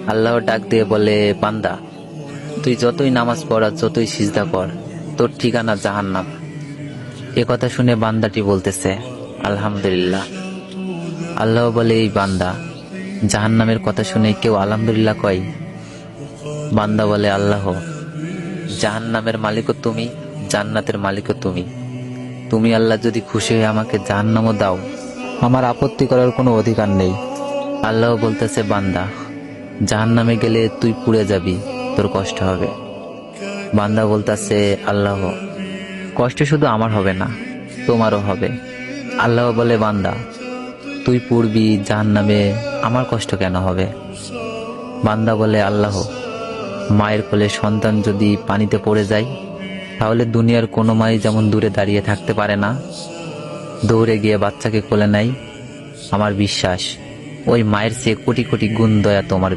আল্লাহ ডাক দিয়ে বলে, বান্দা তুই যতই নামাজ পড় আর যতই সিজদা কর, তোর ঠিকানা জাহান্নাম। এ কথা শুনে বান্দাটি বলতেছে, আলহামদুলিল্লাহ। আল্লাহ বলে, এই বান্দা, জাহান্নামের কথা শুনে কেউ আলহামদুলিল্লাহ কয়? বান্দা বলে, আল্লাহ, জাহান্নামের মালিকও তুমি, জান্নাতের মালিকও তুমি। তুমি আল্লাহ যদি খুশি হয়ে আমাকে জাহান্নামও দাও, আমার আপত্তি করার কোনো অধিকার নেই। আল্লাহ বলতেছে, বান্দা, জাহান্নামে গেলে তুই পুড়ে যাবি, তোর কষ্ট হবে। বান্দা বলতেছে, আল্লাহ, কষ্ট শুধু আমার হবে না, তোমারও হবে। আল্লাহ বলে, বান্দা, তুই পুড়বি জাহান্নামে, আমার কষ্ট কেন হবে? বান্দা বলে, আল্লাহ, মায়ের কোলে সন্তান যদি পানিতে পড়ে যায়, তাহলে দুনিয়ার কোনো মাই যেমন দূরে দাঁড়িয়ে থাকতে পারে না, দৌড়ে গিয়ে বাচ্চাকে কোলে নেয়, আমার বিশ্বাস ওই মায়ের চেয়ে কোটি কোটি গুণ দয়া তোমার